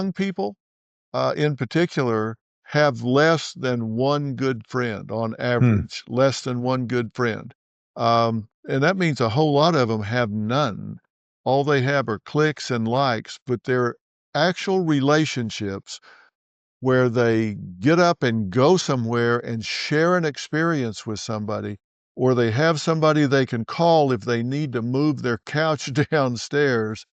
young people, in particular, have less than one good friend on Hmm. average, less than one good friend. And that means a whole lot of them have none. All they have are clicks and likes, but they're actual relationships where they get up and go somewhere and share an experience with somebody, or they have somebody they can call if they need to move their couch downstairs,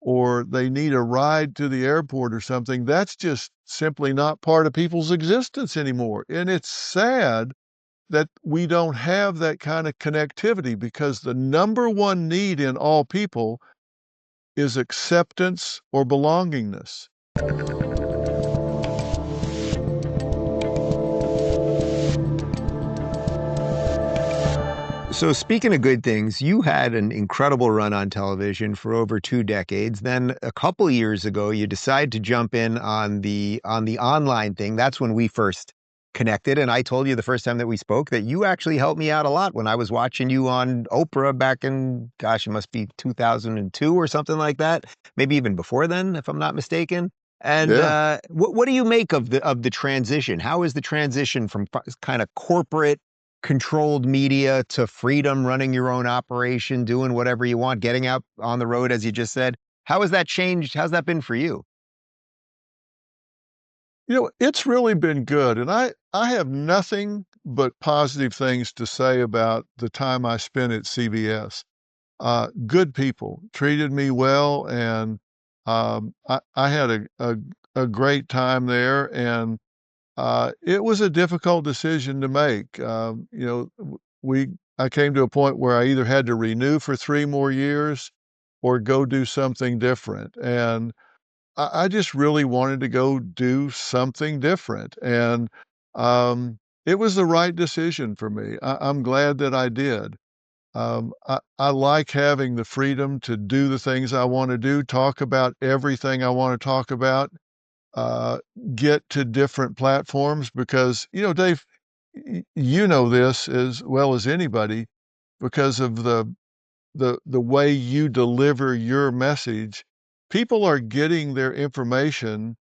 or they need a ride to the airport or something. That's just simply not part of people's existence anymore. And it's sad that we don't have that kind of connectivity because the number one need in all people is acceptance or belongingness. So, speaking of good things, you had an incredible run on television for over 2 decades. Then, a couple years ago, you decided to jump in on the online thing. That's when we first connected, and I told you the first time that we spoke that you actually helped me out a lot when I was watching you on Oprah back in, gosh, it must be 2002 or something like that, maybe even before then, if I'm not mistaken. And Yeah. what do you make of the transition? How is the transition from kind of corporate controlled media to freedom, running your own operation, doing whatever you want, getting out on the road, as you just said? How has that changed? How's that been for you? It's really been good, and I have nothing but positive things to say about the time I spent at CBS. Good people treated me well, and, I had a great time there, and, it was a difficult decision to make. We I came to a point where I either had to renew for 3 more years or go do something different, and I just really wanted to go do something different, and, it was the right decision for me. I'm glad that I did. I like having the freedom to do the things I wanna do, talk about everything I wanna talk about, uh, get to different platforms because, Dave, you know this as well as anybody because of the way you deliver your message, people are getting their information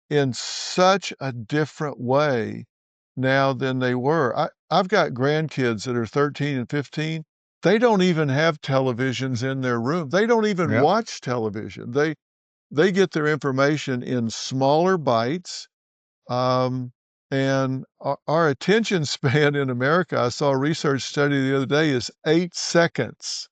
in such a different way now than they were. I've got grandkids that are 13 and 15. They don't even have televisions in their room. They don't even Yep. watch television. They get their information in smaller bites. Um, and our attention span in America, I saw a research study the other day, is 8 seconds.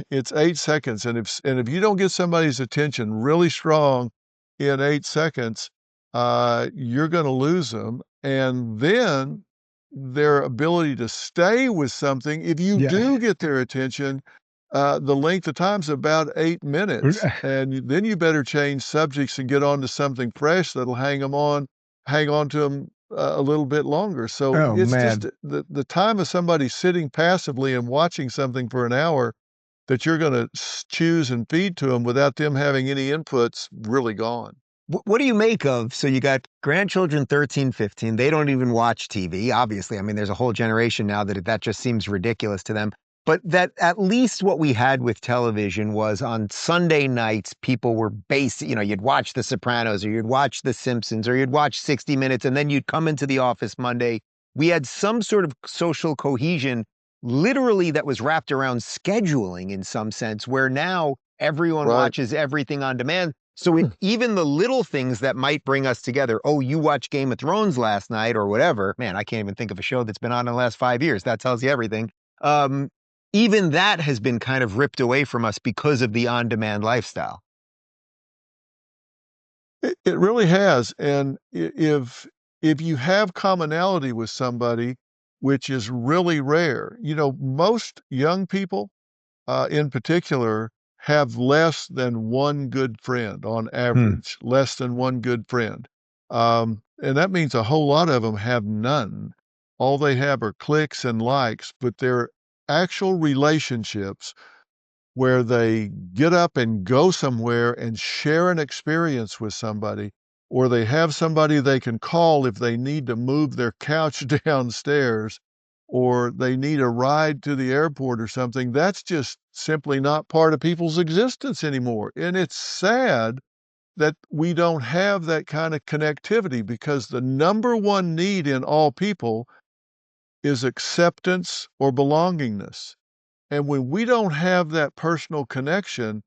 It's 8 seconds, and if you don't get somebody's attention really strong in 8 seconds, you're gonna lose them, and then their ability to stay with something, if you Yeah. do get their attention, the length of time's about 8 minutes, and then you better change subjects and get on to something fresh that'll hang on to them a little bit longer, so Oh it's just man. the time of somebody sitting passively and watching something for an hour that you're gonna choose and feed to them without them having any inputs really gone. What do you make of, so you got grandchildren 13, 15, they don't even watch TV, obviously. I mean, there's a whole generation now that just seems ridiculous to them. But that at least what we had with television was on Sunday nights, people were you'd watch The Sopranos or you'd watch The Simpsons or you'd watch 60 Minutes, and then you'd come into the office Monday. We had some sort of social cohesion, literally, that was wrapped around scheduling in some sense, where now everyone Right. watches everything on demand. So even the little things that might bring us together. Oh, you watched Game of Thrones last night or whatever. Man, I can't even think of a show that's been on in the last 5 years. That tells you everything. Um, Even that has been kind of ripped away from us because of the on-demand lifestyle. It really has, and if you have commonality with somebody, which is really rare, most young people, in particular, have less than one good friend on Hmm. average, less than one good friend. And that means a whole lot of them have none. All they have are clicks and likes, but they're actual relationships where they get up and go somewhere and share an experience with somebody, or they have somebody they can call if they need to move their couch downstairs, or they need a ride to the airport or something. That's just simply not part of people's existence anymore. And it's sad that we don't have that kind of connectivity because the number one need in all people is acceptance or belongingness. And when we don't have that personal connection,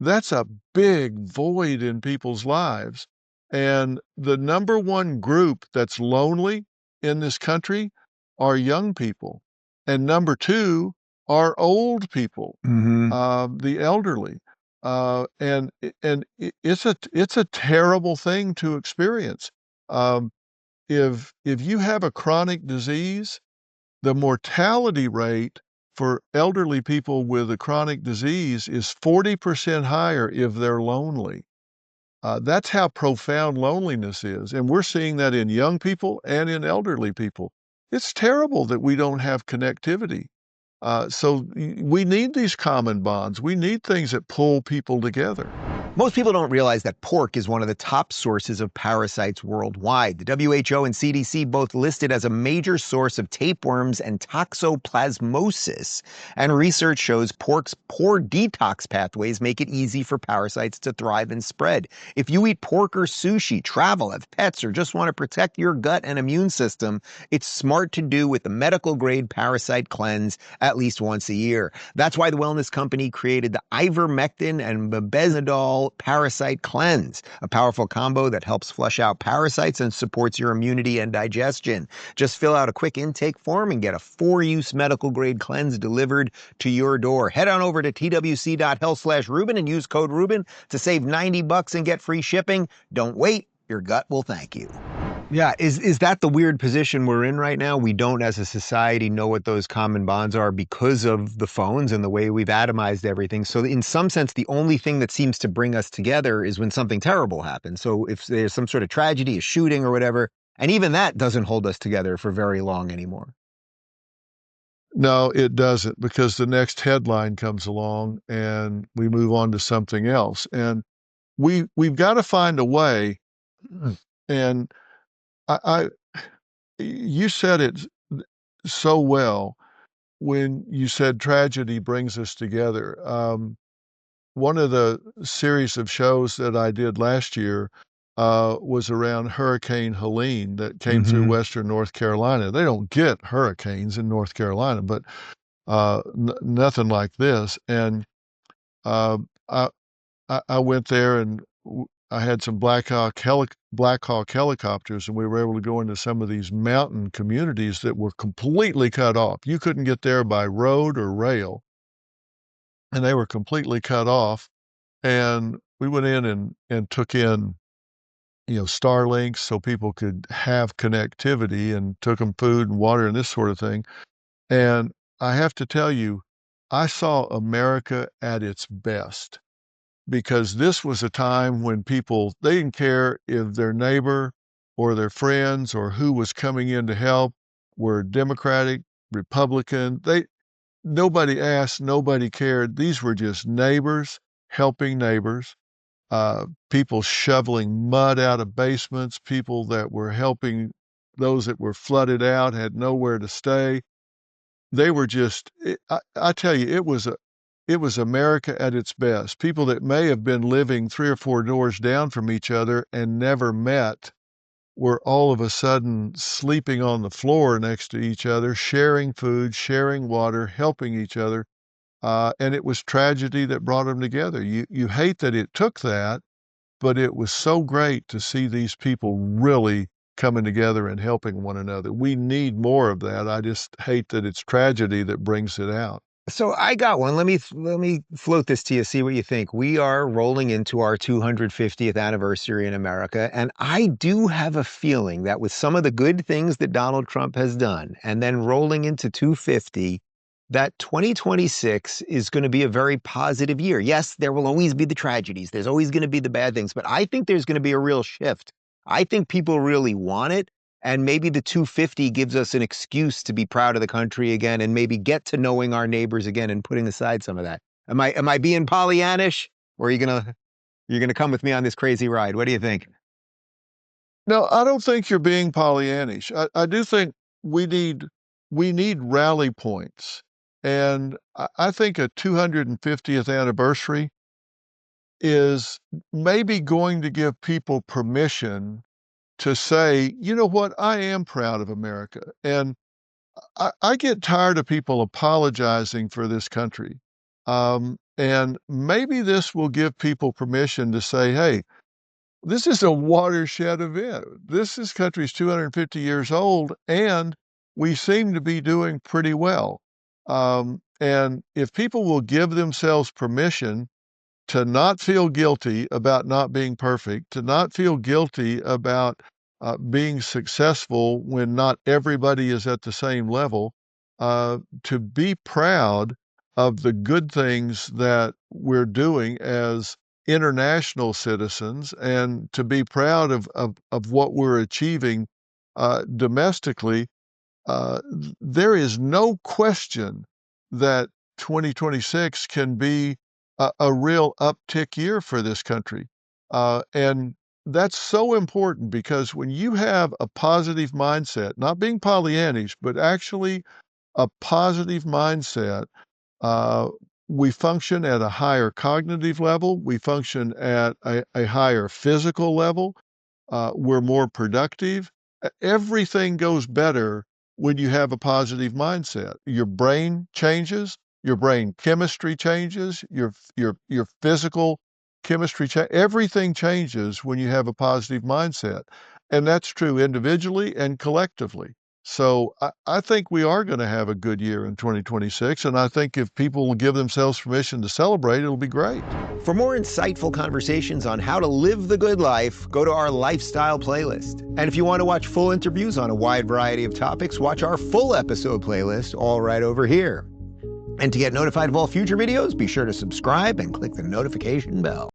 that's a big void in people's lives. And the number one group that's lonely in this country are young people. And number two are old people, Hmm. the elderly. It's a terrible thing to experience. Um, if you have a chronic disease, the mortality rate for elderly people with a chronic disease is 40% higher if they're lonely. That's how profound loneliness is, and we're seeing that in young people and in elderly people. It's terrible that we don't have connectivity. We need these common bonds. We need things that pull people together. Most people don't realize that pork is one of the top sources of parasites worldwide. The WHO and CDC both list it as a major source of tapeworms and toxoplasmosis. And research shows pork's poor detox pathways make it easy for parasites to thrive and spread. If you eat pork or sushi, travel, have pets, or just want to protect your gut and immune system, it's smart to do with the medical grade parasite cleanse at least once a year. That's why the wellness company created the ivermectin and mebendazole Parasite Cleanse, a powerful combo that helps flush out parasites and supports your immunity and digestion. Just fill out a quick intake form and get a 4-use medical grade cleanse delivered to your door. Head on over to twc.health/Rubin and use code Rubin to save $90 and get free shipping. Don't wait, your gut will thank you. Yeah, is that the weird position we're in right now? We don't, as a society, know what those common bonds are because of the phones and the way we've atomized everything. So in some sense, the only thing that seems to bring us together is when something terrible happens. So if there's some sort of tragedy, a shooting or whatever, and even that doesn't hold us together for very long anymore. No, it doesn't, because the next headline comes along and we move on to something else. And we've got to find a way. And I you said it so well when you said tragedy brings us together. One of the series of shows that I did last year was around Hurricane Helene that came through Hmm. Western North Carolina. They don't get hurricanes in North Carolina, but nothing like this. And uh, I, I went there and I had some Black Hawk helicopters, and we were able to go into some of these mountain communities that were completely cut off. You couldn't get there by road or rail, and they were completely cut off. And we went in and took in, Starlinks so people could have connectivity, and took them food and water and this sort of thing. And I have to tell you, I saw America at its best, because this was a time when people, they didn't care if their neighbor or their friends or who was coming in to help were Democratic, Republican. Nobody asked, nobody cared. These were just neighbors helping neighbors, people shoveling mud out of basements, people that were helping those that were flooded out, had nowhere to stay. They were just, I tell you, it was America at its best. People that may have been living 3 or 4 doors down from each other and never met were all of a sudden sleeping on the floor next to each other, sharing food, sharing water, helping each other, and it was tragedy that brought them together. You hate that it took that, but it was so great to see these people really coming together and helping one another. We need more of that. I just hate that it's tragedy that brings it out. So I got one. Let me float this to you, see what you think. We are rolling into our 250th anniversary in America, and I do have a feeling that with some of the good things that Donald Trump has done, and then rolling into 250, that 2026 is going to be a very positive year. Yes, there will always be the tragedies. There's always going to be the bad things, but I think there's going to be a real shift. I think people really want it. And maybe the 250 gives us an excuse to be proud of the country again and maybe get to knowing our neighbors again and putting aside some of that. Am I being Pollyannish, or are you gonna come with me on this crazy ride? What do you think? No, I don't think you're being Pollyannish. I do think we need we need rally points, and I think a 250th anniversary is maybe going to give people permission to say, you know what, I am proud of America. And I get tired of people apologizing for this country. And maybe this will give people permission to say, hey, this is a watershed event. This country's 250 years old, and we seem to be doing pretty well. And if people will give themselves permission to not feel guilty about not being perfect, to not feel guilty about being successful when not everybody is at the same level, to be proud of the good things that we're doing as international citizens, and to be proud of what we're achieving domestically. There is no question that 2026 can be a real uptick year for this country. And that's so important because when you have a positive mindset, not being Pollyannish, but actually a positive mindset, uh, we function at a higher cognitive level, we function at a higher physical level, we're more productive. Everything goes better when you have a positive mindset. Your brain changes, your brain chemistry changes, your physical chemistry everything changes when you have a positive mindset. And that's true individually and collectively. So I think we are going to have a good year in 2026. And I think if people will give themselves permission to celebrate, it'll be great. For more insightful conversations on how to live the good life, go to our lifestyle playlist. And if you want to watch full interviews on a wide variety of topics, watch our full episode playlist, all right over here. And to get notified of all future videos, be sure to subscribe and click the notification bell.